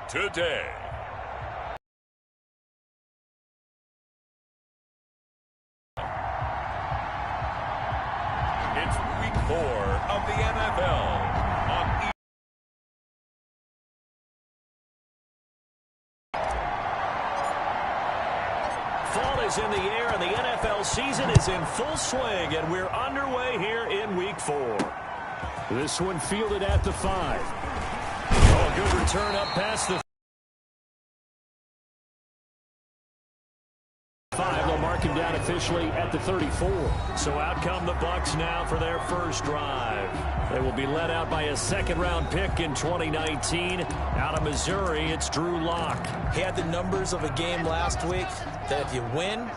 today. It's week 4 of the NFL on Fall is in the air, and the NFL season is in full swing, and we're underway here in week 4. This one fielded at the 5. Oh, good return up past the 5. They'll mark him down officially at the 34. So out come the Bucs now for their first drive. They will be led out by a second-round pick in 2019. Out of Missouri, it's Drew Lock. He had the numbers of a game last week that if you win,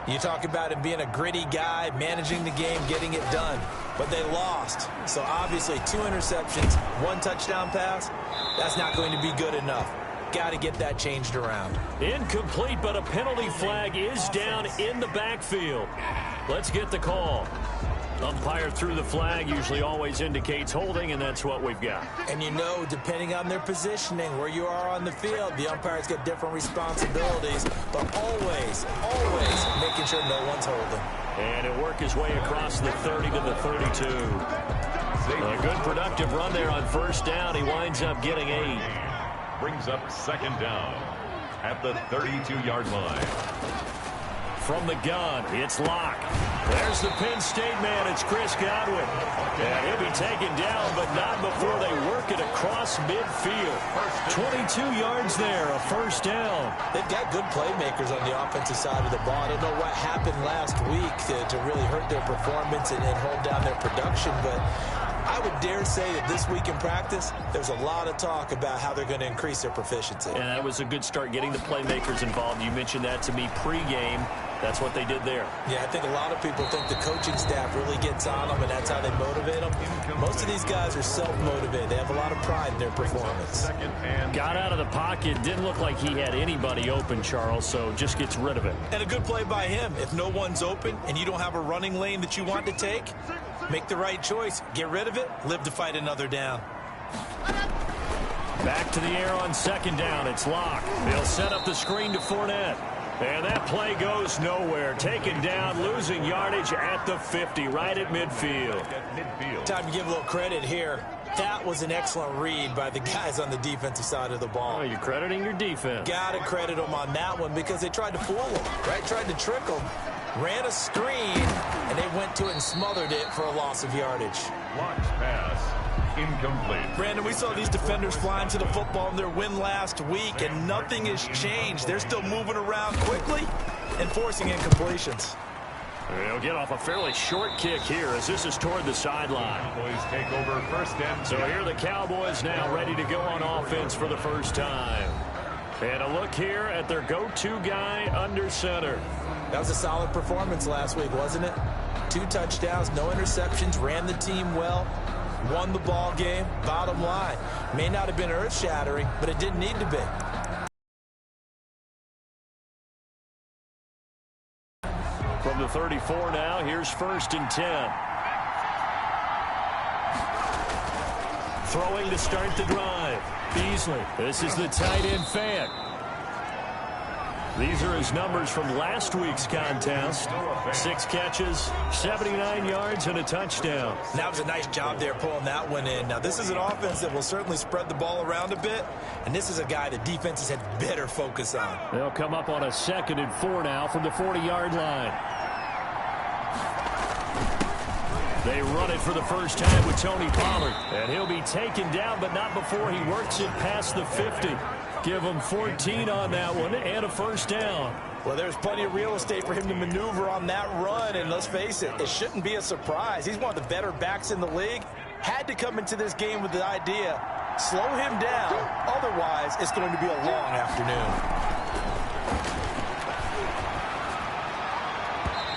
you talk about him being a gritty guy, managing the game, getting it done. But they lost. So obviously 2 interceptions, 1 touchdown pass, that's not going to be good enough. Got to get that changed around. Incomplete, but a penalty flag is down in the backfield. Let's get the call. Umpire threw the flag, usually always indicates holding, and that's what we've got. And you know, depending on their positioning, where you are on the field, the umpires get different responsibilities, but always making sure no one's holding. And it worked his way across the 30 to the 32. A good productive run there on first down. He winds up getting 8. brings up second down at the 32-yard line. From the gun, it's Locke. There's the Penn State man. It's Chris Godwin. And he'll be taken down, but not before they work it across midfield. 22 yards there, a first down. They've got good playmakers on the offensive side of the ball. I don't know what happened last week to really hurt their performance and hold down their production, but I would dare say that this week in practice, there's a lot of talk about how they're going to increase their proficiency. And that was a good start, getting the playmakers involved. You mentioned that to me pregame. That's what they did there. Yeah, I think a lot of people think the coaching staff really gets on them, and that's how they motivate them. Most of these guys are self-motivated. They have a lot of pride in their performance. Got out of the pocket. Didn't look like he had anybody open, Charles, so just gets rid of it. And a good play by him. If no one's open and you don't have a running lane that you want to take, make the right choice. Get rid of it. Live to fight another down. Back to the air on second down. It's Locke. They'll set up the screen to Fournette. And that play goes nowhere. Taken down, losing yardage at the 50, right at midfield. Time to give a little credit here. That was an excellent read by the guys on the defensive side of the ball. Oh, you're crediting your defense. Got to credit them on that one because they tried to fool them, right? Tried to trick them. Ran a screen, and they went to it and smothered it for a loss of yardage. Locke's pass. Incomplete. Brandon, we saw these defenders flying to the football in their win last week, and nothing has changed. They're still moving around quickly and forcing incompletions. They'll get off a fairly short kick here as this is toward the sideline. Cowboys take over first and so here are the Cowboys now ready to go on offense for the first time. And a look here at their go-to guy under center. That was a solid performance last week, wasn't it? 2 touchdowns, no interceptions, ran the team well. Won the ball game. Bottom line, may not have been earth-shattering, but it didn't need to be. From the 34 now, here's first and 10. Throwing to start the drive. Beasley. This is the tight end fan. These are his numbers from last week's contest. 6 catches, 79 yards, and a touchdown. That was a nice job there pulling that one in. Now, this is an offense that will certainly spread the ball around a bit, and this is a guy the defenses had better focus on. They'll come up on a 2nd and 4 now from the 40-yard line. They run it for the first time with Tony Pollard, and he'll be taken down, but not before he works it past the 50. Give him 14 on that one and a first down. Well, there's plenty of real estate for him to maneuver on that run, and let's face it, it shouldn't be a surprise. He's one of the better backs in the league. Had to come into this game with the idea, slow him down, otherwise it's going to be a long afternoon.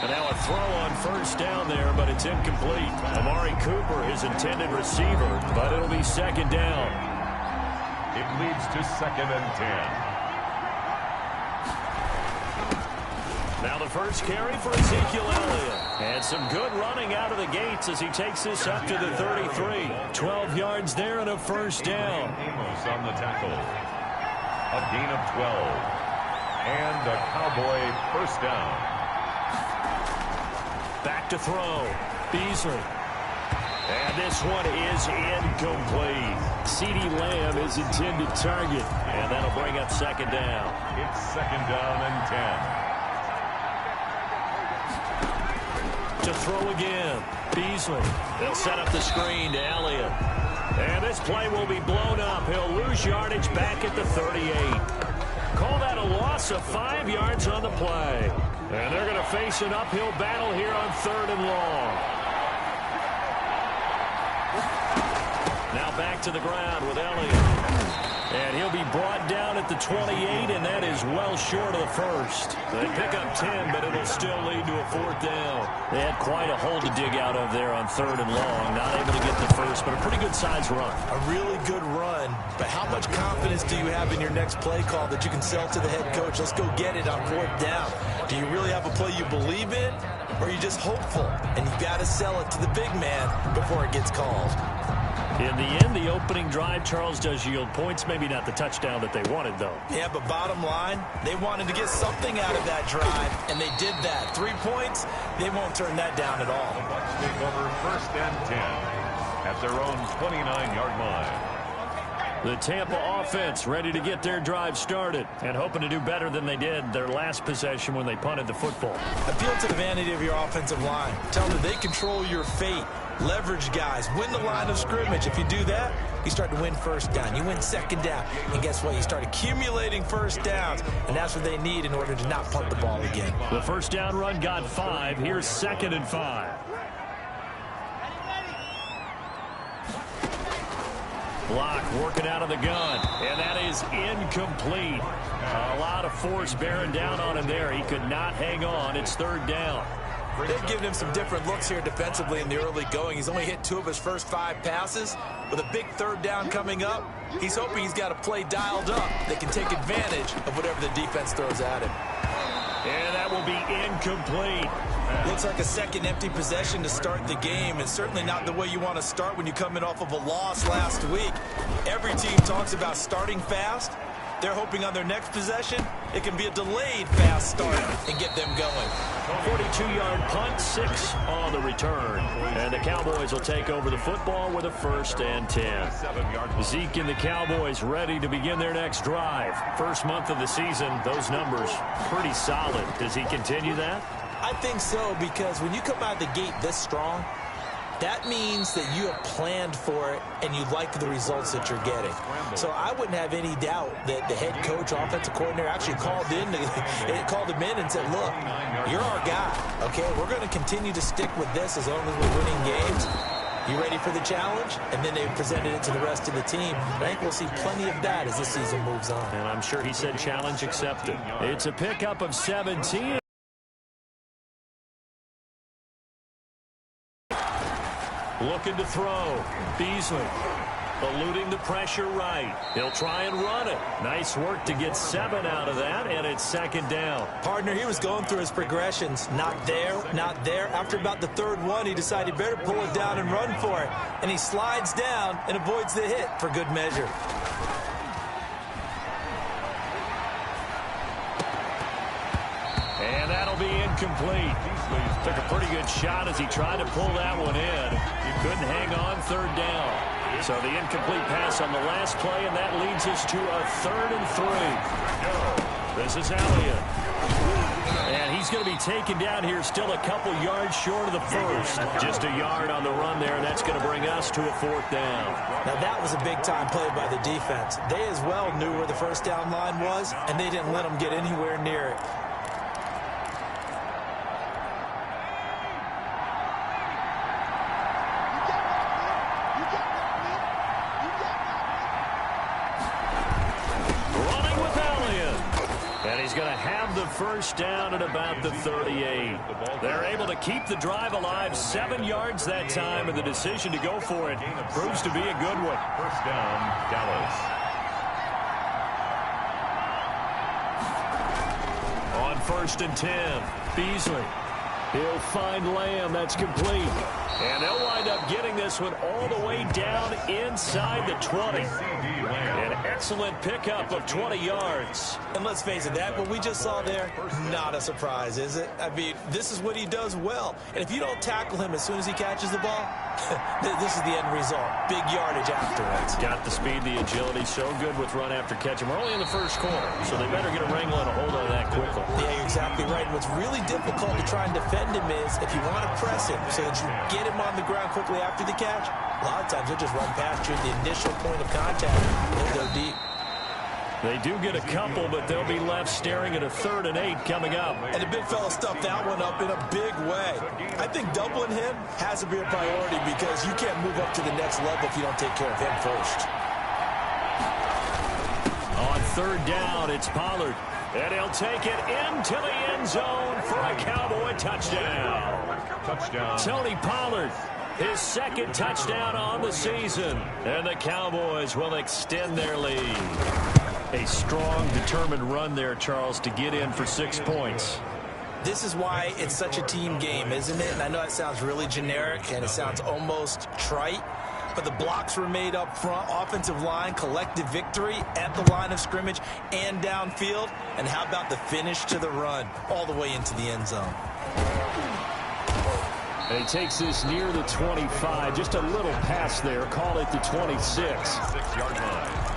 And now a throw on first down there, but it's incomplete. Amari Cooper, his intended receiver, but it'll be second down. It leads to 2nd and 10. Now the first carry for Ezekiel Elliott. And some good running out of the gates as he takes this up to the 33. 12 yards there and a first down. Amos on the tackle. A gain of 12. And a Cowboy first down. Back to throw. Beasley. And this one is incomplete. CeeDee Lamb is intended target. And that'll bring up second down. It's second down and 10. To throw again. Beasley. They'll set up the screen to Elliott. And this play will be blown up. He'll lose yardage back at the 38. Call that a loss of 5 yards on the play. And they're going to face an uphill battle here on 3rd and long. Now back to the ground with Elliott. And he'll be brought down at the 28, and that is well short of the first. They pick up 10, but it'll still lead to a 4th down. They had quite a hole to dig out of there on 3rd and long. Not able to get the first, but a pretty good size run. A really good run, but how much confidence do you have in your next play call that you can sell to the head coach? Let's go get it on 4th down. Do you really have a play you believe in, or are you just hopeful? And you got to sell it to the big man before it gets called. In the end, the opening drive, Charles, does yield points. Maybe not the touchdown that they wanted, though. Yeah, but bottom line, they wanted to get something out of that drive, and they did that. 3 points, they won't turn that down at all. The Bucs take over 1st and 10 at their own 29-yard line. The Tampa offense ready to get their drive started and hoping to do better than they did their last possession when they punted the football. Appeal to the vanity of your offensive line. Tell them that they control your fate. Leverage guys. Win the line of scrimmage. If you do that, you start to win 1st down. You win 2nd down. And guess what? You start accumulating 1st downs. And that's what they need in order to not punt the ball again. The 1st down run got 5. Here's 2nd and 5. Block working out of the gun. And that is incomplete. A lot of force bearing down on him there. He could not hang on. It's 3rd down. They've given him some different looks here defensively in the early going. He's only hit 2 of his first 5 passes. With a big 3rd down coming up, he's hoping he's got a play dialed up that can take advantage of whatever the defense throws at him. And that will be incomplete. Looks like a second empty possession to start the game, and certainly not the way you want to start when you're coming off of a loss last week. Every team talks about starting fast. They're hoping on their next possession, it can be a delayed fast start and get them going. 42-yard punt, 6 on the return. And the Cowboys will take over the football with a 1st and 10. Zeke and the Cowboys ready to begin their next drive. First month of the season, those numbers pretty solid. Does he continue that? I think so, because when you come out of the gate this strong, that means that you have planned for it and you like the results that you're getting. So I wouldn't have any doubt that the head coach, offensive coordinator actually called him in and said, look, you're our guy, okay? We're going to continue to stick with this as long as we're winning games. You ready for the challenge? And then they presented it to the rest of the team. I think we'll see plenty of that as this season moves on. And I'm sure he said challenge accepted. It's a pickup of 17. Looking to throw. Beasley eluding the pressure right. He'll try and run it. Nice work to get 7 out of that, and it's 2nd down. Partner, he was going through his progressions. Not there, not there. After about the 3rd one, he decided he better pull it down and run for it. And he slides down and avoids the hit for good measure. And that'll be incomplete. Took a pretty good shot as he tried to pull that one in. He couldn't hang on, 3rd down. So the incomplete pass on the last play, and that leads us to a 3rd and 3. This is Elliott. And he's going to be taken down here still a couple yards short of the first. Just a yard on the run there, and that's going to bring us to a 4th down. Now that was a big-time play by the defense. They as well knew where the 1st down line was, and they didn't let them get anywhere near it. He's going to have the 1st down at about the 38. They're able to keep the drive alive, 7 yards that time, and the decision to go for it proves to be a good one. 1st down, Dallas. On 1st and 10, Beasley. He'll find Lamb. That's complete. And they'll wind up getting this one all the way down inside the 20. An excellent pickup of 20 yards. And let's face it, that what we just saw there, not a surprise, is it? I mean, this is what he does well. And if you don't tackle him as soon as he catches the ball, this is the end result. Big yardage afterwards. Got the speed, the agility, so good with run after catch. And we're only in the first quarter, so they better get a wrangle and a hold on that quickly. Yeah, you're exactly right. And what's really difficult to try and defend him is if you want to press him so that you get him on the ground quickly after the catch, a lot of times he'll just run past you at the initial point of contact and go deep. They do get a couple, but they'll be left staring at a 3rd and 8 coming up. And the big fella stuffed that one up in a big way. I think doubling him has to be a priority because you can't move up to the next level if you don't take care of him first. On 3rd down, it's Pollard. And he'll take it into the end zone for a Cowboy touchdown. Tony Pollard, his 2nd touchdown on the season. And the Cowboys will extend their lead. A strong, determined run there, Charles, to get in for 6 points. This is why it's such a team game, isn't it? And I know that sounds really generic and it sounds almost trite, but the blocks were made up front, offensive line, collective victory at the line of scrimmage and downfield. And how about the finish to the run all the way into the end zone? And he takes this near the 25, just a little pass there, call it the 26. 6-yard line.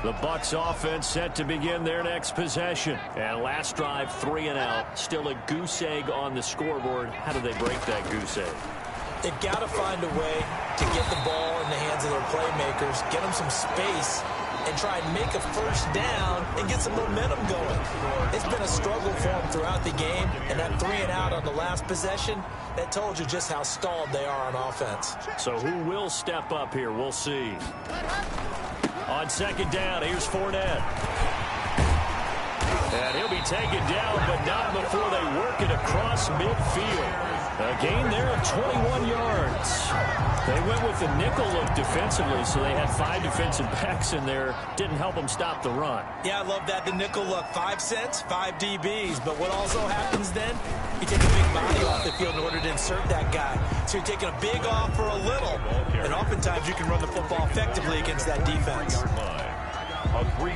The Bucs offense set to begin their next possession. And last drive, 3 and out. Still a goose egg on the scoreboard. How do they break that goose egg? They've got to find a way to get the ball in the hands of their playmakers, get them some space, and try and make a first down and get some momentum going. It's been a struggle for them throughout the game, and that 3 and out on the last possession, that told you just how stalled they are on offense. So who will step up here? We'll see. On 2nd down, here's Fournette. And he'll be taken down, but not before they work it across midfield. A gain there of 21 yards. They went with the nickel look defensively, so they had 5 defensive backs in there. Didn't help them stop the run. Yeah, I love that, the nickel look. 5 cents, 5 DBs. But what also happens then, you take a big body off the field in order to insert that guy. So you're taking a big off for a little. And oftentimes you can run the football effectively against that defense.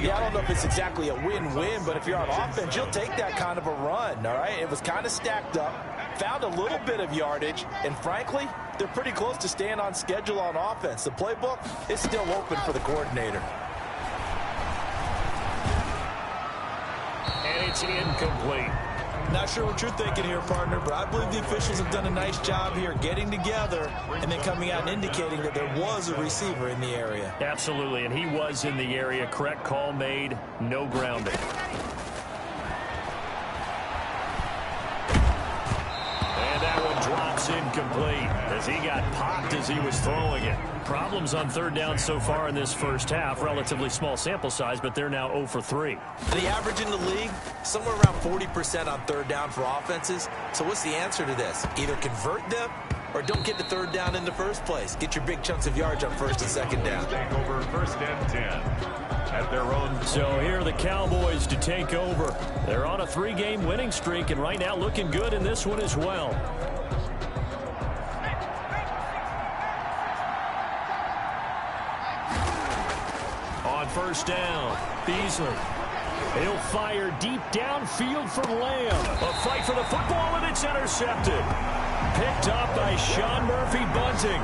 Yeah, I don't know if it's exactly a win-win, but if you're on offense, you'll take that kind of a run, all right? It was kind of stacked up, found a little bit of yardage, and frankly, they're pretty close to staying on schedule on offense. The playbook is still open for the coordinator. And it's incomplete. Not sure what you're thinking here, partner, but I believe the officials have done a nice job here getting together and then coming out and indicating that there was a receiver in the area. Absolutely, and he was in the area. Correct call made, no grounding. And that one drops incomplete as he got popped as he was throwing it. Problems on 3rd down so far in this first half. Relatively small sample size, but they're now 0 for 3. The average in the league, somewhere around 40% on 3rd down for offenses. So what's the answer to this? Either convert them or don't get the 3rd down in the first place. Get your big chunks of yards on 1st and 2nd down. Take over 1st and 10 at their own. So here are the Cowboys to take over. They're on a 3-game winning streak, and right now looking good in this one as well. On 1st down, Beasley. He'll fire deep downfield for Lamb. A fight for the football, and it's intercepted. Picked up by Sean Murphy-Bunting.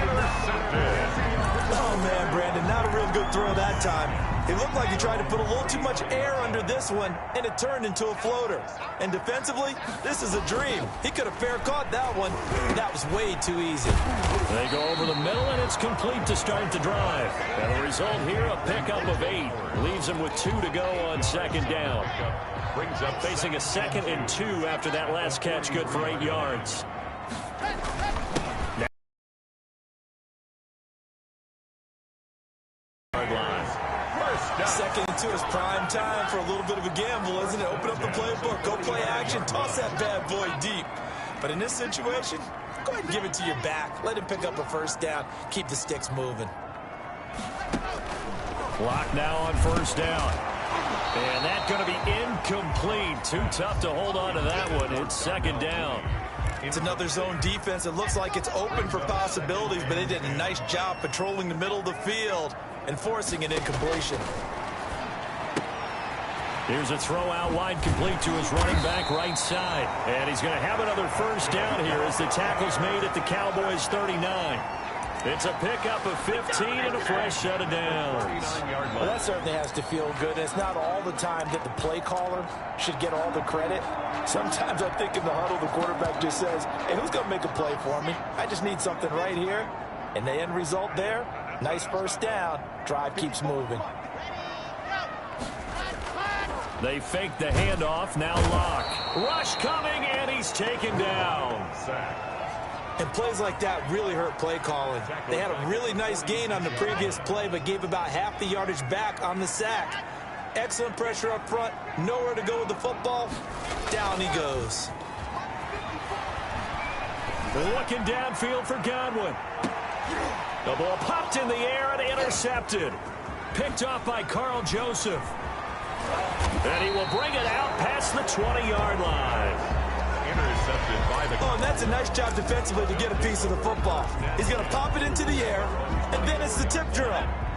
Intercepted. Oh, man, Brandon, not a real good throw that time. It looked like he tried to put a little too much air under this one, and it turned into a floater. And defensively, this is a dream. He could have fair caught that one. That was way too easy. They go over the middle, and it's complete to start the drive. And the result here, a pickup of 8. Leaves them with 2 to go on 2nd down. Brings up Facing a 2nd and 2 after that last catch, good for 8 yards. Second and 2 is prime time for a little bit of a gamble, isn't it? Open up the playbook, go play action, toss that bad boy deep. But in this situation, go ahead and give it to your back. Let him pick up a 1st down. Keep the sticks moving. Clock now on 1st down. And that's going to be incomplete. too tough to hold on to that one. It's second down. It's another zone defense. It looks like it's open for possibilities, but they did a nice job patrolling the middle of the field and forcing an incompletion. Here's a throw out wide, complete to his running back right side. And he's going to have another first down here as the tackle's made at the Cowboys 39. It's a pickup of 15 and a fresh set of downs. Well, that certainly has to feel good. It's not all the time that the play caller should get all the credit. Sometimes I think in the huddle, the quarterback just says, hey, who's going to make a play for me? I just need something right here. And the end result there, nice first down. Drive keeps moving. They fake the handoff, now Locke. Rush coming, and he's taken down. And plays like that really hurt play calling. They had a really nice gain on the previous play, but gave about half the yardage back on the sack. Excellent pressure up front, nowhere to go with the football. Down he goes. Looking downfield for Godwin. The ball popped in the air and intercepted. Picked off by Carl Joseph. And he will bring it out past the 20-yard line. Intercepted by the... Oh, and that's a nice job defensively to get a piece of the football. He's going to pop it into the air, and then it's the tip drill.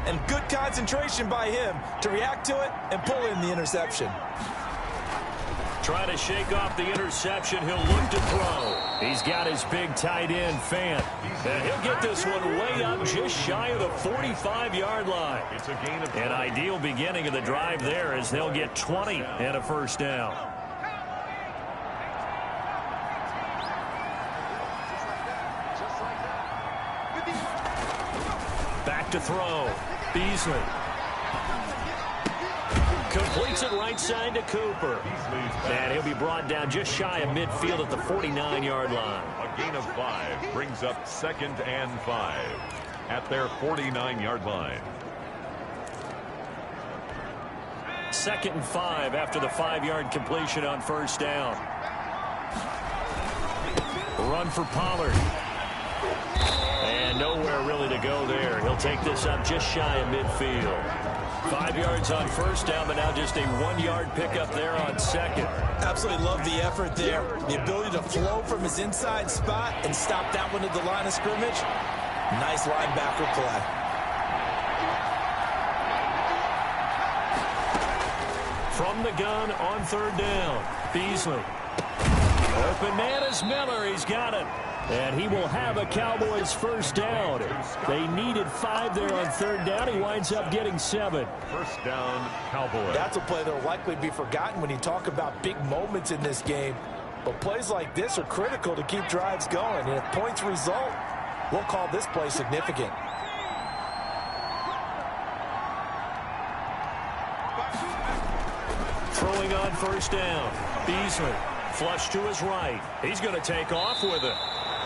And good concentration by him to react to it and pull in the interception. Trying to shake off the interception. He'll look to throw. He's got his big tight end, Fant. And he'll get this one way up just shy of the 45-yard line. It's a gain of... An ideal beginning of the drive there as they'll get 20 and a first down. Back to throw. Beasley. Completes it right side to Cooper. And he'll be brought down just shy of midfield at the 49-yard line. A gain of 5 brings up 2nd and 5 at their 49-yard line. 2nd and 5 after the 5-yard completion on first down. Run for Pollard. And nowhere really to go there. He'll take this up just shy of midfield. 5 yards on first down, but now just a 1-yard pickup there on second. Absolutely love the effort there. The ability to flow from his inside spot and stop that one at the line of scrimmage. Nice linebacker play. From the gun on third down, Beasley. Open man is Miller. He's got it. And he will have a Cowboys first down. They needed 5 there on third down. He winds up getting 7. First down, Cowboys. That's a play that will likely be forgotten when you talk about big moments in this game. But plays like this are critical to keep drives going. And if points result, we'll call this play significant. Throwing on first down. Beasley. Flush to his right. He's going to take off with it.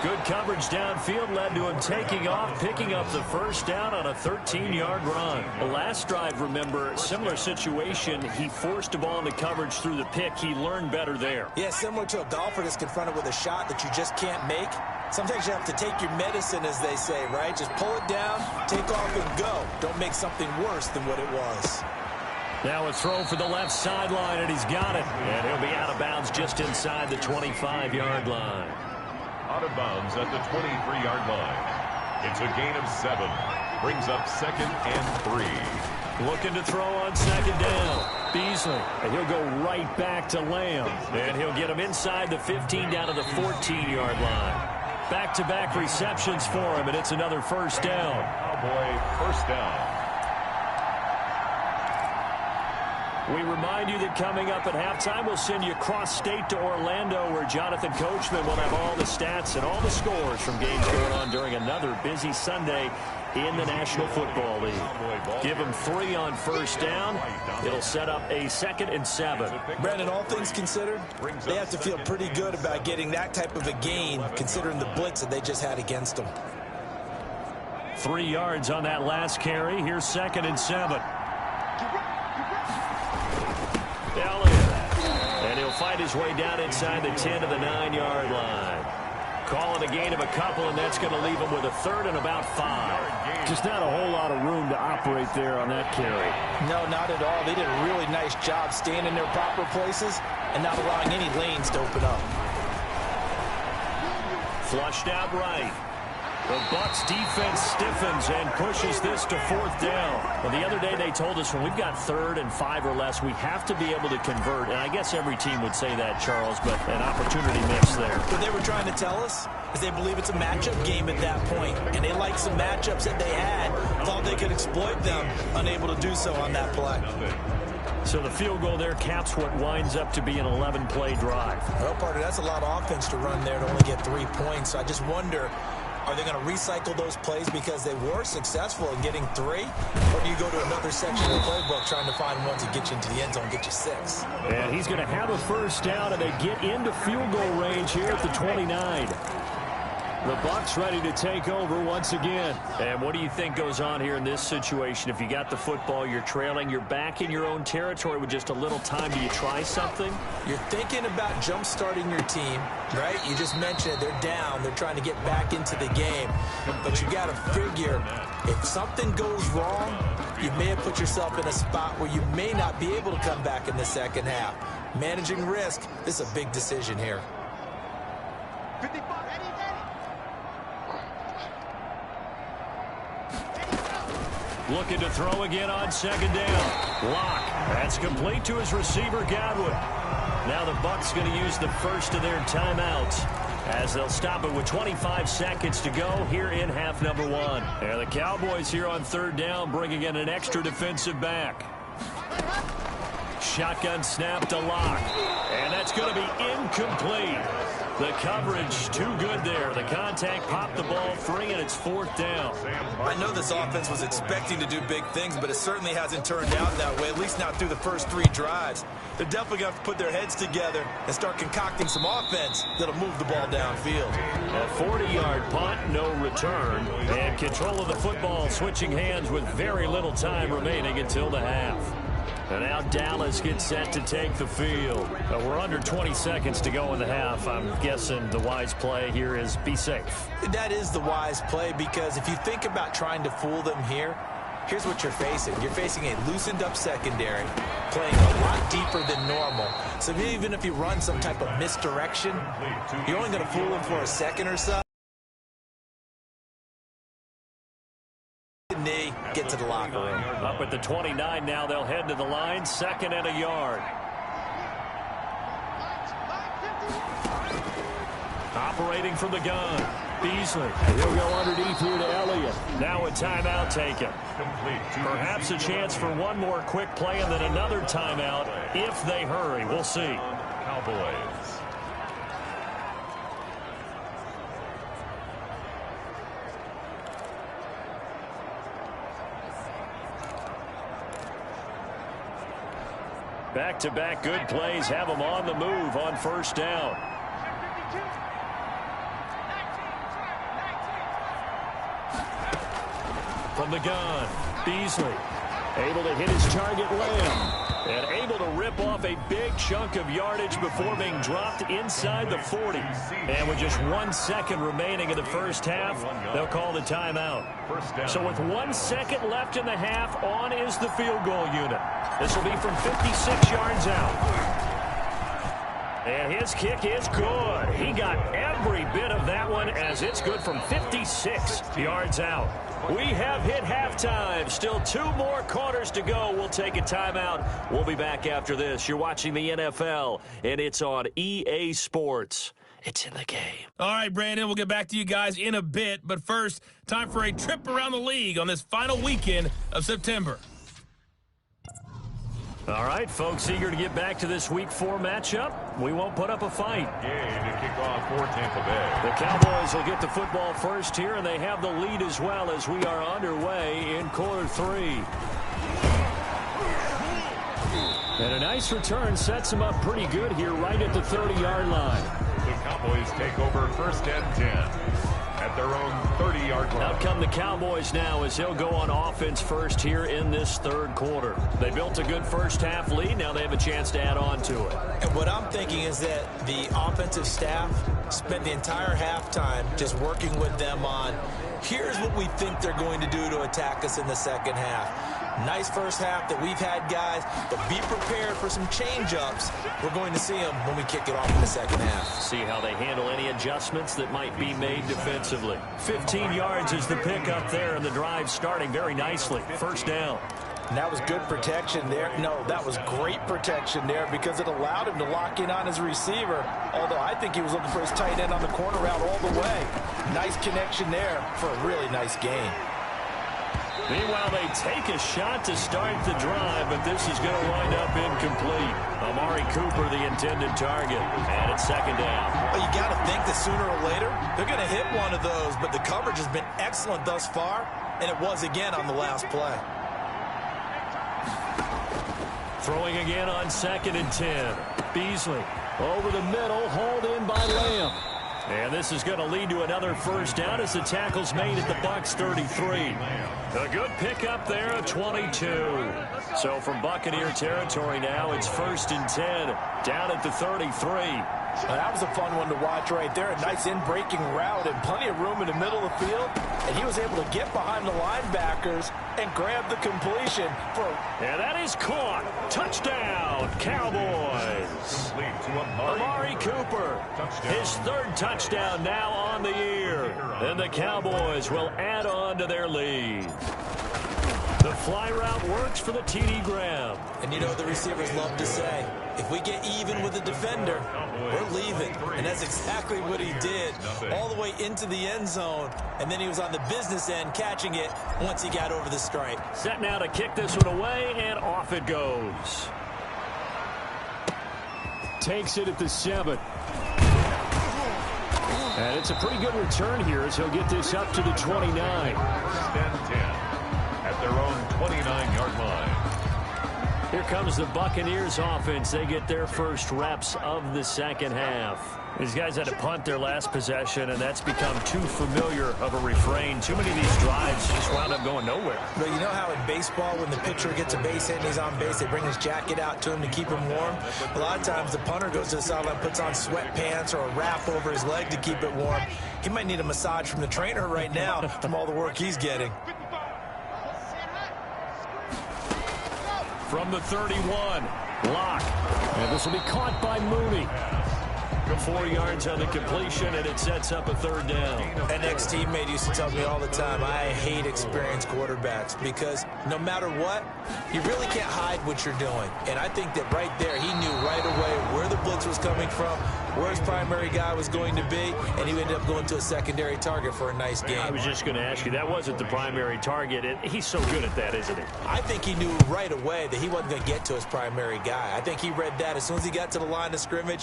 Good coverage downfield led to him taking off, picking up the first down on a 13-yard run. The last drive, remember, similar situation. He forced a ball into coverage through the pick. He learned better there. Yeah, similar to a golfer that's confronted with a shot that you just can't make. Sometimes you have to take your medicine, as they say, right? Just pull it down, take off, and go. Don't make something worse than what it was. Now a throw for the left sideline, and he's got it. And he'll be out of bounds just inside the 25-yard line. Out of bounds at the 23-yard line. It's a gain of 7. Brings up 2nd and 3. Looking to throw on second down. Beasley. And he'll go right back to Lamb. And he'll get him inside the 15 down to the 14-yard line. Back-to-back receptions for him, and it's another first down. Cowboy first down. We remind you that coming up at halftime, we'll send you cross-state to Orlando, where Jonathan Coachman will have all the stats and all the scores from games going on during another busy Sunday in the National Football League. Give them 3 on first down. It'll set up a 2nd and 7. Brandon, all things considered, they have to feel pretty good about getting that type of a gain, considering the blitz that they just had against them. 3 yards on that last carry. Here's 2nd and 7. And he'll fight his way down inside the 10 to the 9-yard line. Call it a gain of a couple, and that's going to leave them with a third and about 5. Just not a whole lot of room to operate there on that carry. No, not at all. They did a really nice job staying in their proper places and not allowing any lanes to open up. Flushed out right. The Bucs defense stiffens and pushes this to 4th down. Well, the other day they told us when we've got 3rd and 5 or less, we have to be able to convert. And I guess every team would say that, Charles, but an opportunity missed there. What they were trying to tell us is they believe it's a matchup game at that point, and they like some matchups that they had, thought they could exploit them, unable to do so on that play. So the field goal there caps what winds up to be an 11-play drive. Well, partner, that's a lot of offense to run there to only get 3 points. So I just wonder, are they going to recycle those plays because they were successful in getting 3? Or do you go to another section of the playbook trying to find ones that get you into the end zone, get you 6? And he's going to have a first down, and they get into field goal range here at the 29. The Bucs ready to take over once again. And what do you think goes on here in this situation? If you got the football, you're trailing, you're back in your own territory with just a little time. Do you try something? You're thinking about jump-starting your team, right? You just mentioned it. They're down. They're trying to get back into the game. But you got to figure, if something goes wrong, you may have put yourself in a spot where you may not be able to come back in the second half. Managing risk, this is a big decision here. Looking to throw again on 2nd down. Lock. That's complete to his receiver, Godwin. Now the Bucs going to use the first of their timeouts as they'll stop it with 25 seconds to go here in half number 1. And the Cowboys here on 3rd down bringing in an extra defensive back. Shotgun snap to Lock. And that's going to be incomplete. The coverage too good there. The contact popped the ball free, and it's 4th down. I know this offense was expecting to do big things, but it certainly hasn't turned out that way, at least not through the first 3 drives. They're definitely going to have to put their heads together and start concocting some offense that'll move the ball downfield. A 40-yard punt, no return, and control of the football switching hands with very little time remaining until the half. And now Dallas gets set to take the field. We're under 20 seconds to go in the half. I'm guessing the wise play here is be safe. That is the wise play, because if you think about trying to fool them here, here's what you're facing. You're facing a loosened up secondary, playing a lot deeper than normal. So even if you run some type of misdirection, you're only going to fool them for a second or so. Knee, get to the locker room. Up at the 29 now, they'll head to the line, 2nd and a yard. Operating from the gun, Beasley. He'll go underneath here to Elliott. Now a timeout taken. Perhaps a chance for one more quick play and then another timeout if they hurry. We'll see. Cowboys. Back-to-back good plays have them on the move on 1st down. From the gun, Beasley able to hit his target, Lamb. And able to rip off a big chunk of yardage before being dropped inside the 40. And with just 1 second remaining in the first half, they'll call the timeout. So with 1 second left in the half, on is the field goal unit. This will be from 56 yards out. And his kick is good. He got every bit of that one as it's good from 56 yards out. We have hit halftime. Still 2 more quarters to go. We'll take a timeout. We'll be back after this. You're watching the NFL, and it's on EA Sports. It's in the game. All right, Brandon, we'll get back to you guys in a bit. But first, time for a trip around the league on this final weekend of September. All right, folks, eager to get back to this Week 4 matchup. We won't put up a fight. Game to kick off for Tampa Bay. The Cowboys will get the football first here, and they have the lead as well as we are underway in quarter 3. And a nice return sets them up pretty good here right at the 30-yard line. The Cowboys take over 1st and 10. at their own 30-yard line. Out come the Cowboys now as he'll go on offense first here in this third quarter. They built a good first-half lead. Now they have a chance to add on to it. And what I'm thinking is that the offensive staff spent the entire halftime just working with them on, here's what we think they're going to do to attack us in the second half. Nice first half that we've had, guys, but be prepared for some change-ups. We're going to see them when we kick it off in the second half. See how they handle any adjustments that might be made defensively. 15 yards is the pickup there, and the drive starting very nicely. First down. And that was good protection there. No, that was great protection there because it allowed him to lock in on his receiver, although I think he was looking for his tight end on the corner route all the way. Nice connection there for a really nice gain. Meanwhile, they take a shot to start the drive, but this is going to wind up incomplete. Amari Cooper, the intended target, and it's second down. Well, you got to think that sooner or later, they're going to hit one of those, but the coverage has been excellent thus far, and it was again on the last play. Throwing again on 2nd and 10. Beasley over the middle, hauled in by Lamb. And this is going to lead to another first down as the tackle's made at the Bucs 33. A good pickup there at 22. So from Buccaneer territory now, it's 1st and 10, down at the 33. Well, that was a fun one to watch right there. A nice in-breaking route and plenty of room in the middle of the field. And he was able to get behind the linebackers and grab the completion for... And that is caught. Touchdown, Cowboys. Amari Cooper, his 3rd touchdown now on the year. And the Cowboys will add on to their lead. The fly route works for the TD Graham. And you know the receivers love to say, if we get even with the defender, we're leaving. And that's exactly what he did all the way into the end zone. And then he was on the business end catching it once he got over the stripe. Set now to kick this one away, and off it goes. Takes it at the 7. And it's a pretty good return here as he'll get this up to the 29. 10-10 at their own 29-yard line. Here comes the Buccaneers offense. They get their first reps of the second half. These guys had to punt their last possession, and that's become too familiar of a refrain. Too many of these drives just wound up going nowhere. But you know how in baseball, when the pitcher gets a base hit and he's on base, they bring his jacket out to him to keep him warm? A lot of times the punter goes to the sideline, puts on sweatpants or a wrap over his leg to keep it warm. He might need a massage from the trainer right now from all the work he's getting. From the 31, Locke. And this will be caught by Mooney. 4 yards on the completion, and it sets up a 3rd down. An ex-teammate used to tell me all the time, I hate experienced quarterbacks because no matter what, you really can't hide what you're doing. And I think that right there, he knew right away where the blitz was coming from, where his primary guy was going to be, and he ended up going to a secondary target for a nice game. I was just going to ask you, that wasn't the primary target. He's so good at that, isn't he? I think he knew right away that he wasn't going to get to his primary guy. I think he read that as soon as he got to the line of scrimmage,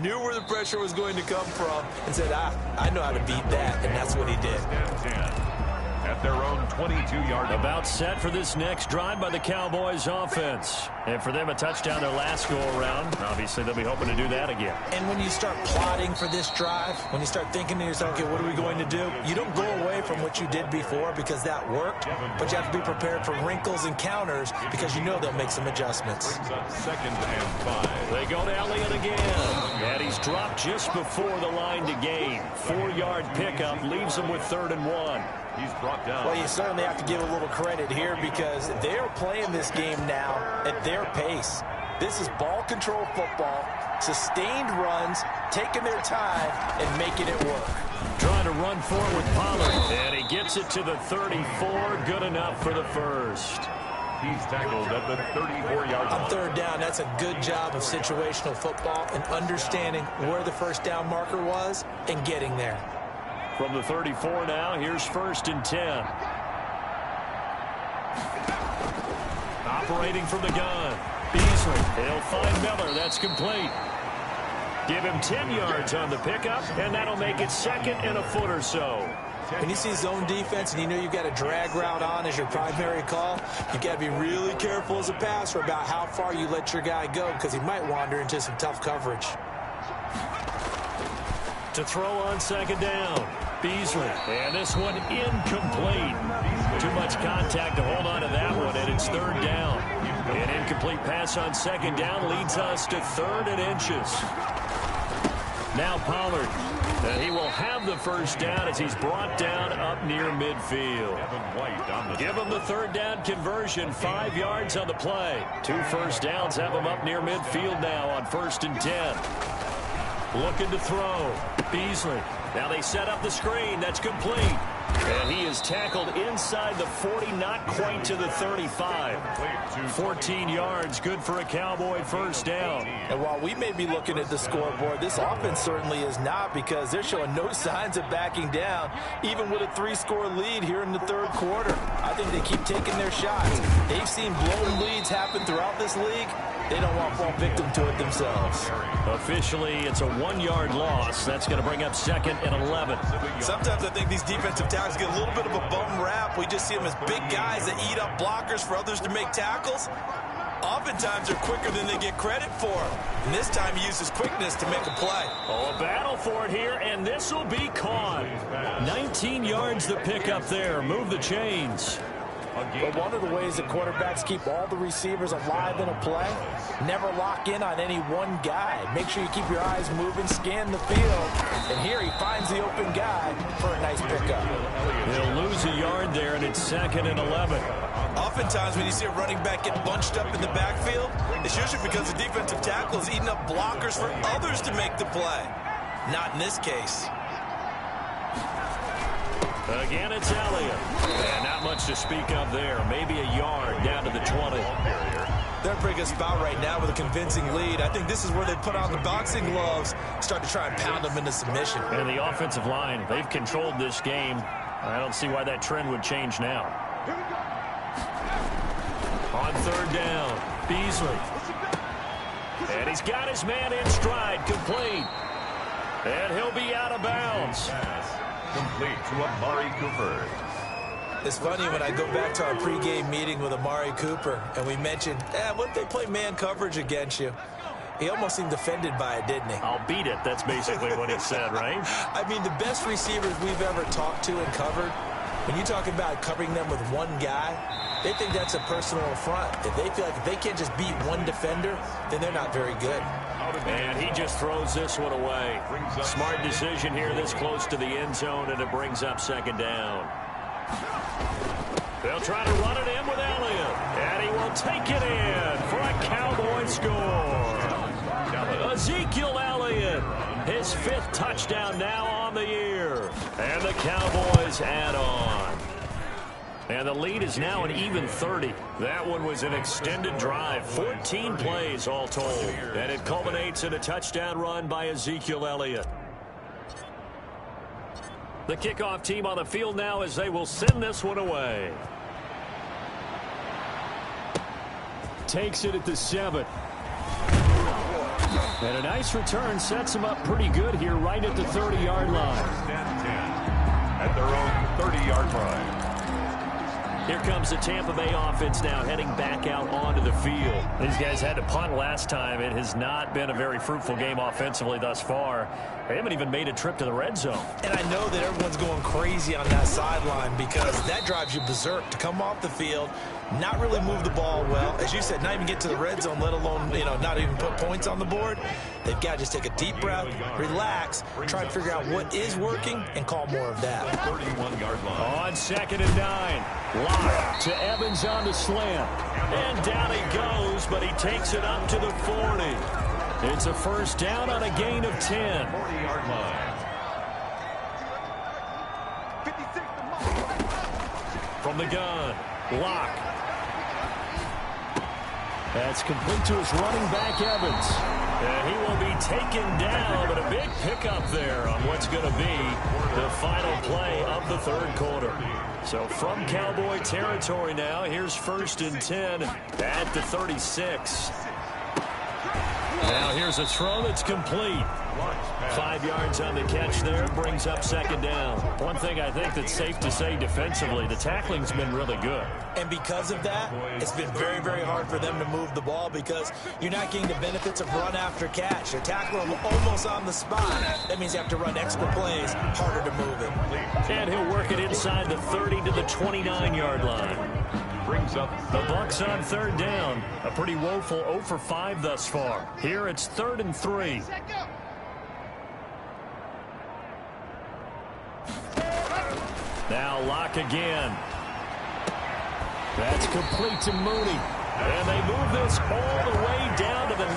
knew where the pressure was going to come from, and said, I know how to beat that, and that's what he did. 10-10 at their own 22-yard line. About set for this next drive by the Cowboys offense. And for them, a touchdown their last go-around. Obviously, they'll be hoping to do that again. And when you start plotting for this drive, when you start thinking to yourself, okay, what are we going to do? You don't go away from what you did before because that worked, but you have to be prepared for wrinkles and counters because you know they'll make some adjustments. 2nd and 5. They go to Elliott again. And he's dropped just before the line to gain. 4-yard pickup leaves him with 3rd and 1. He's brought down. Well, you certainly have to give a little credit here because they're playing this game now at their pace. This is ball control football, sustained runs, taking their time, and making it work. Trying to run forward with Pollard, and he gets it to the 34. Good enough for the first. He's tackled at the 34-yard line. On 3rd down, that's a good job of situational football and understanding where the first down marker was and getting there. From the 34 now, here's 1st and 10. Operating from the gun. Beasley, he'll find Miller. That's complete. Give him 10 yards on the pickup, and that'll make it 2nd and a foot or so. When you see zone defense and you know you've got a drag route on as your primary call, you've got to be really careful as a passer about how far you let your guy go because he might wander into some tough coverage. To throw on second down. Beasley. And this one incomplete. Too much contact to hold on to that one, and it's third down. An incomplete pass on second down leads us to 3rd and inches. Now Pollard. And he will have the first down as he's brought down up near midfield. Give him the 3rd down conversion. 5 yards on the play. 2 first downs have him up near midfield now on 1st and 10. Looking to throw. Beasley. Now they set up the screen. That's complete. And he is tackled inside the 40, not quite to the 35. 14 yards, good for a Cowboy first down. And while we may be looking at the scoreboard, this offense certainly is not, because they're showing no signs of backing down, even with a 3-score lead here in the 3rd quarter. I think they keep taking their shots. They've seen blown leads happen throughout this league. They don't want to fall victim to it themselves. Officially, it's a 1-yard loss. That's going to bring up 2nd and 11. Sometimes I think these defensive tackles get a little bit of a bum rap. We just see them as big guys that eat up blockers for others to make tackles. Oftentimes, they're quicker than they get credit for. And this time, he uses quickness to make a play. Oh, a battle for it here, and this will be caught. 19 yards the pick up there. Move the chains. But one of the ways that quarterbacks keep all the receivers alive in a play, never lock in on any one guy. Make sure you keep your eyes moving, scan the field. And here he finds the open guy for a nice pickup. He'll lose a yard there, and it's 2nd and 11. Oftentimes when you see a running back get bunched up in the backfield, it's usually because the defensive tackle is eating up blockers for others to make the play. Not in this case. Again, it's Elliott. And not much to speak of there. Maybe a yard down to the 20. They're in a pretty good spot right now with a convincing lead. I think this is where they put on the boxing gloves, start to try and pound them into submission. And the offensive line, they've controlled this game. I don't see why that trend would change now. On 3rd down, Beasley. And he's got his man in stride, complete. And he'll be out of bounds. Complete to Amari Cooper. It's funny when I go back to our pregame meeting with Amari Cooper, and we mentioned, what if they play man coverage against you? He almost seemed offended by it, didn't he? I'll beat it. That's basically what he said, right? I mean, the best receivers we've ever talked to and covered, when you talk about covering them with one guy, they think that's a personal affront. If they feel like if they can't just beat one defender, then they're not very good. And he just throws this one away. Smart decision here this close to the end zone, and it brings up 2nd down. They'll try to run it in with Elliott. And he will take it in for a Cowboy score. Ezekiel Elliott, his 5th touchdown now on the year. And the Cowboys add on. And the lead is now an even 30. That one was an extended drive. 14 plays all told. And it culminates in a touchdown run by Ezekiel Elliott. The kickoff team on the field now as they will send this one away. Takes it at the 7. And a nice return sets him up pretty good here right at the 30-yard line. At their own 30-yard line. Here comes the Tampa Bay offense now heading back out onto the field. These guys had to punt last time. It has not been a very fruitful game offensively thus far. They haven't even made a trip to the red zone. And I know that everyone's going crazy on that sideline because that drives you berserk to come off the field, not really move the ball well. As you said, not even get to the red zone, let alone, not even put points on the board. They've got to just take a deep breath, relax, try and figure out what is working, and call more of that. 31-yard line. On 2nd and 9. Lock to Evans on the slant. And down he goes, but he takes it up to the 40. It's a first down on a gain of 10. 40-yard line. From the gun, Lock. That's complete to his running back, Evans. And he will be taken down, but a big pickup there on what's going to be the final play of the 3rd quarter. So from Cowboy territory now, here's 1st and 10 at the 36. Now here's a throw that's complete. 5 yards on the catch there, brings up second down. One thing I think that's safe to say defensively, the tackling's been really good. And because of that, it's been very, very hard for them to move the ball because you're not getting the benefits of run after catch. They're tackling them almost on the spot. That means you have to run extra plays, harder to move it. And he'll work it inside the 30 to the 29-yard line. Brings up the Bucs on third down. A pretty woeful 0 for 5 thus far. Here it's 3rd and 3. Now Locke again. That's complete to Mooney. And they move this all the way down to the 9.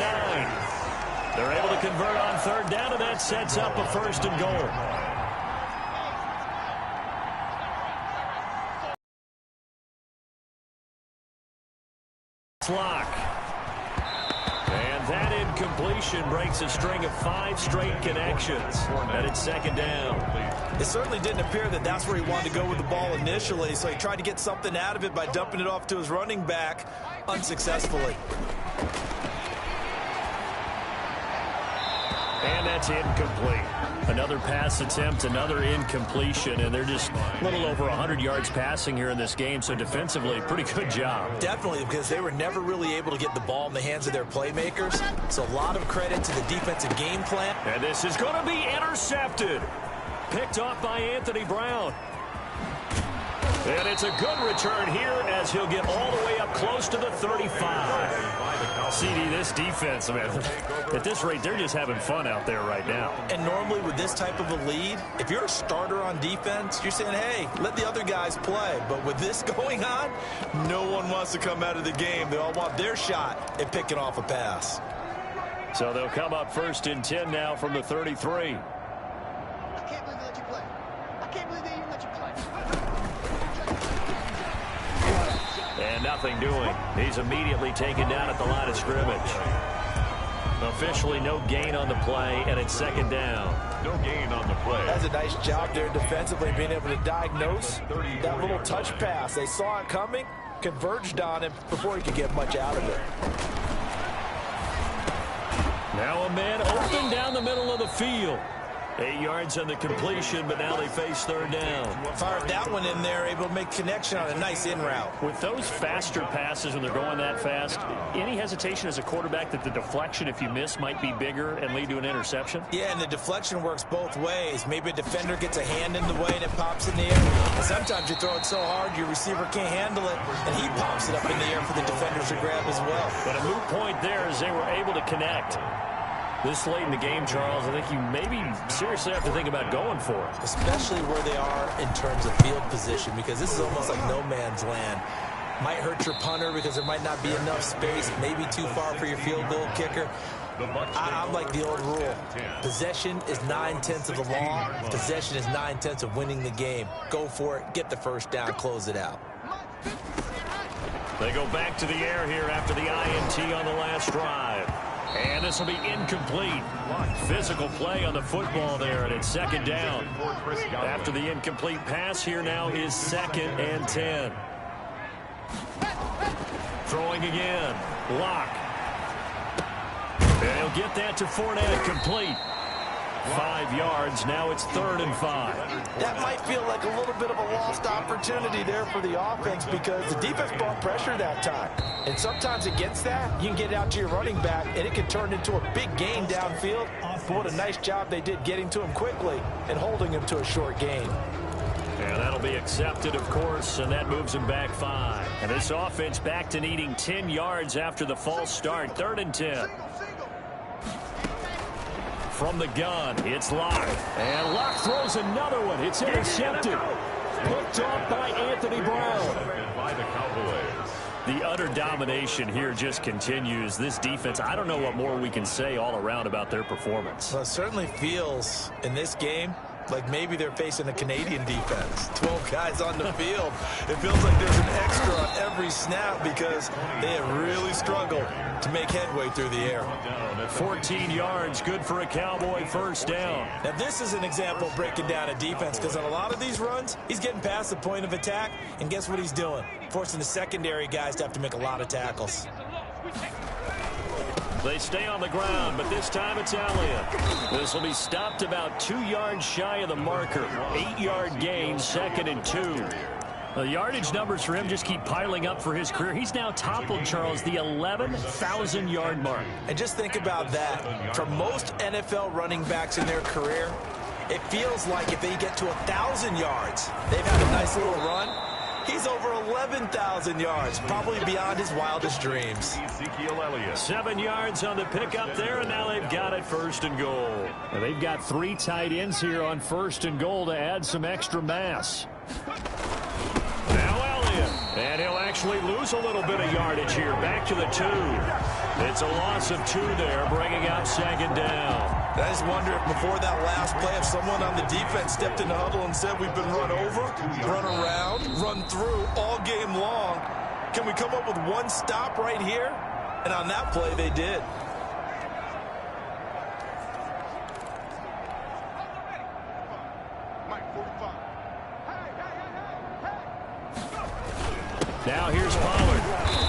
They're able to convert on third down, and that sets up a 1st and goal. Locke. And that incompletion breaks a string of 5 straight connections. And it's second down. It certainly didn't appear that that's where he wanted to go with the ball initially, so he tried to get something out of it by dumping it off to his running back unsuccessfully. And that's incomplete. Another pass attempt, another incompletion, and they're just a little over 100 yards passing here in this game, so defensively, pretty good job. Definitely, because they were never really able to get the ball in the hands of their playmakers, so a lot of credit to the defensive game plan. And this is going to be intercepted. Picked off by Anthony Brown. And it's a good return here as he'll get all the way up close to the 35. CD, this defense, man, at this rate, they're just having fun out there right now. And normally with this type of a lead, if you're a starter on defense, you're saying, hey, let the other guys play. But with this going on, no one wants to come out of the game. They all want their shot at picking off a pass. So they'll come up 1st and 10 now from the 33. And nothing doing. He's immediately taken down at the line of scrimmage. Officially no gain on the play, and it's second down. no gain on the play. That's a nice job there defensively, being able to diagnose that little touch pass. They saw it coming, converged on him before he could get much out of it. Now a man open down the middle of the field. 8 yards on the completion, but now they face third down. Fired that one in there, able to make connection on a nice in route. With those faster passes when they're going that fast, any hesitation as a quarterback that the deflection, if you miss, might be bigger and lead to an interception? Yeah, and the deflection works both ways. Maybe a defender gets a hand in the way and it pops in the air. And sometimes you throw it so hard your receiver can't handle it, and he pops it up in the air for the defenders to grab as well. But a moot point there as they were able to connect. This late in the game, Charles, I think you maybe seriously have to think about going for it. Especially where they are in terms of field position, because this is almost like no man's land. Might hurt your punter because there might not be enough space, maybe too far for your field goal kicker. I'm like the old rule. Possession is 9/10 of the law. Possession is 9/10 of winning the game. Go for it, get the first down, close it out. They go back to the air here after the INT on the last drive. And this will be incomplete. Physical play on the football there, and it's second down. After the incomplete pass, here now is 2nd and 10. Throwing again. Locke. And he'll get that to Fournette, complete. 5 yards. Now it's 3rd and 5. That might feel like a little bit of a lost opportunity there for the offense because the defense brought pressure that time. And sometimes against that, you can get out to your running back, and it can turn into a big gain downfield. But what a nice job they did getting to him quickly and holding him to a short gain. And that'll be accepted, of course, and that moves him back 5. And this offense back to needing 10 yards after the false start. 3rd and 10. From the gun, it's Locke. And Locke throws another one. It's intercepted. Picked off by Anthony Brown. By the Cowboys. The utter domination here just continues. This defense, I don't know what more we can say all around about their performance. Well, it certainly feels in this game like maybe they're facing a Canadian defense. 12 guys on the field. It feels like there's an extra on every snap because they have really struggled to make headway through the air. 14 yards, good for a Cowboy first down. Now, this is an example of breaking down a defense because on a lot of these runs, he's getting past the point of attack, and guess what he's doing? Forcing the secondary guys to have to make a lot of tackles. They stay on the ground, but this time it's Elliott. This will be stopped about 2 yards shy of the marker. 8-yard gain, 2nd and 2. The yardage numbers for him just keep piling up for his career. He's now toppled, Charles, the 11,000-yard mark. And just think about that. For most NFL running backs in their career, it feels like if they get to 1,000 yards, they've had a nice little run. He's over 11,000 yards, probably beyond his wildest dreams. 7 yards on the pickup there, and now they've got it 1st and goal. Now they've got 3 tight ends here on 1st and goal to add some extra mass. Now Elliott, and he'll actually lose a little bit of yardage here. Back to the 2. It's a loss of 2 there, bringing out 2nd down. I just wonder if before that last play, if someone on the defense stepped in the huddle and said, we've been run over, run around, run through all game long. Can we come up with one stop right here? And on that play, they did. Now here's Pollard.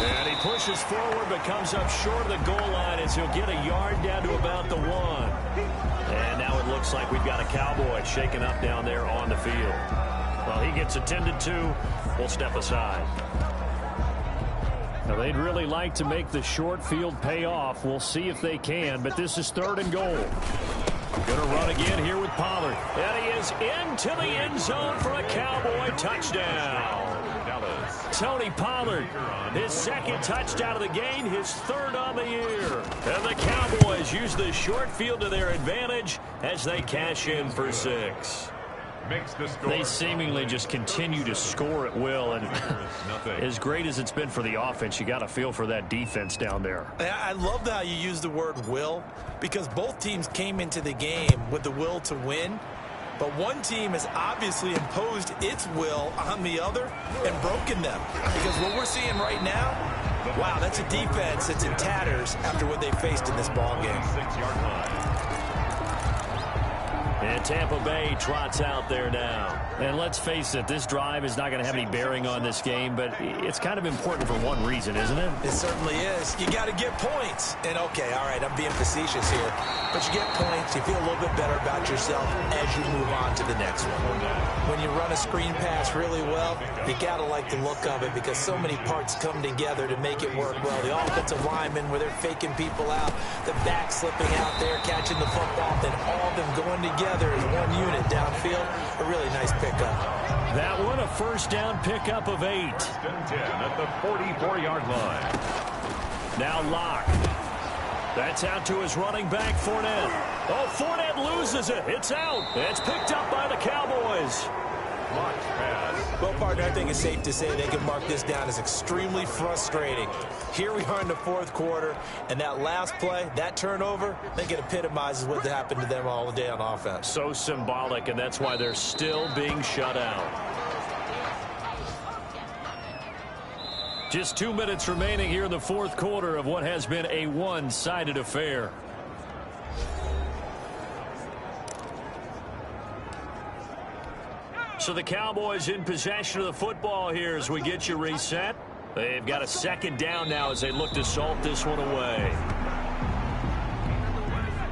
And he pushes forward but comes up short of the goal line as he'll get a yard down to about the 1. And now it looks like we've got a Cowboy shaken up down there on the field. Well, he gets attended to. We'll step aside. Now, they'd really like to make the short field pay off. We'll see if they can, but this is 3rd and goal. Going to run again here with Pollard. And he is into the end zone for a Cowboy touchdown. Tony Pollard, his 2nd touchdown of the game, his 3rd on the year. And the Cowboys use the short field to their advantage as they cash in for 6. They seemingly just continue to score at will, and as great as it's been for the offense, you got to feel for that defense down there. I love how you use the word will, because both teams came into the game with the will to win. But one team has obviously imposed its will on the other and broken them. Because what we're seeing right now, wow, that's a defense that's in tatters after what they faced in this ballgame. And Tampa Bay trots out there now. And let's face it, this drive is not going to have any bearing on this game, but it's kind of important for one reason, isn't it? It certainly is. You got to get points. And, okay, all right, I'm being facetious here. But you get points, you feel a little bit better about yourself as you move on to the next one. When you run a screen pass really well, you got to like the look of it because so many parts come together to make it work well. The offensive linemen, where they're faking people out, the back slipping out there, catching the football, then all of them going together as one unit downfield. A really nice pickup. That one, a 1st down pickup of 8. 10 at the 44-yard line. Now Locke. That's out to his running back, Fournette. Oh, Fournette loses it. It's out. It's picked up by the Cowboys. Blocked pass. Well, partner, I think it's safe to say they can mark this down as extremely frustrating. Here we are in the 4th quarter, and that last play, that turnover, I think it epitomizes what happened to them all day on offense. So symbolic, and that's why they're still being shut out. Just 2 minutes remaining here in the 4th quarter of what has been a one-sided affair. So the Cowboys in possession of the football here as we get you reset. They've got a 2nd down now as they look to salt this one away.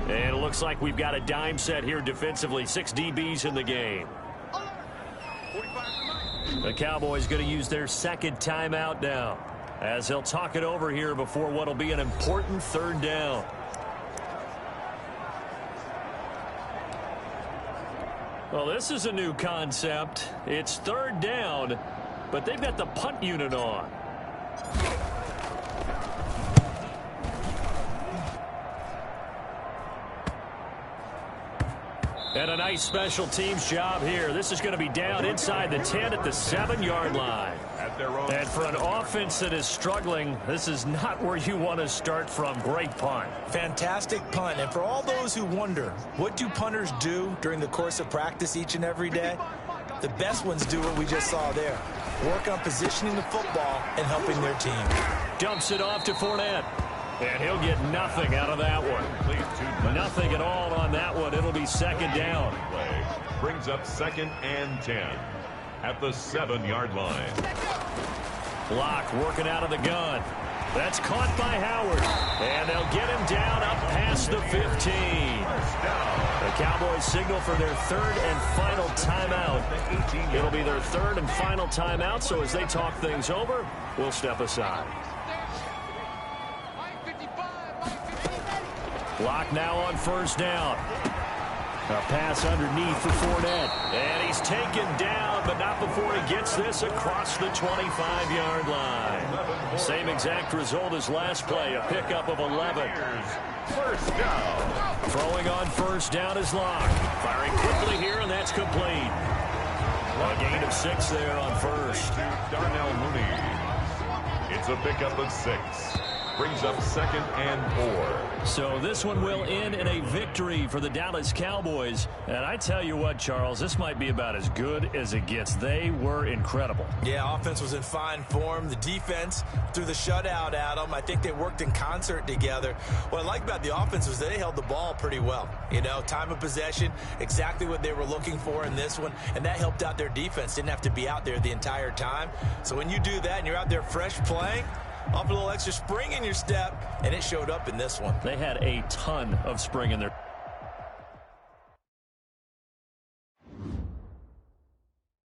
And it looks like we've got a dime set here defensively. 6 DBs in the game. The Cowboys going to use their 2nd timeout now as they'll talk it over here before what will be an important 3rd down. Well, this is a new concept. It's 3rd down, but they've got the punt unit on. And a nice special teams job here. This is going to be down inside the 10 at the 7-yard line. And for an offense that is struggling, this is not where you want to start from. Great punt. Fantastic punt. And for all those who wonder, what do punters do during the course of practice each and every day? The best ones do what we just saw there. Work on positioning the football and helping their team. Dumps it off to Fournette. And he'll get nothing out of that one. Nothing at all on that one. It'll be 2nd down. Brings up 2nd and 10 at the 7-yard line. Locke working out of the gun. That's caught by Howard. And they'll get him down up past the 15. The Cowboys signal for their third and final timeout. It'll be their third and final timeout, so as they talk things over, we'll step aside. Clock now on first down. A pass underneath for Fournette. And he's taken down, but not before he gets this across the 25-yard line. Same exact result as last play, a pickup of 11. First down. Throwing on first down is Locke. Firing quickly here, and that's complete. A gain of 6 there on first. To Darnell Mooney. It's a pickup of 6. Brings up second and 4. So this one will end in a victory for the Dallas Cowboys. And I tell you what, Charles, this might be about as good as it gets. They were incredible. Yeah, offense was in fine form. The defense threw the shutout at them. I think they worked in concert together. What I like about the offense was they held the ball pretty well. You know, time of possession, exactly what they were looking for in this one. And that helped out their defense. Didn't have to be out there the entire time. So when you do that and you're out there fresh playing, off a little extra spring in your step, and it showed up in this one. They had a ton of spring in their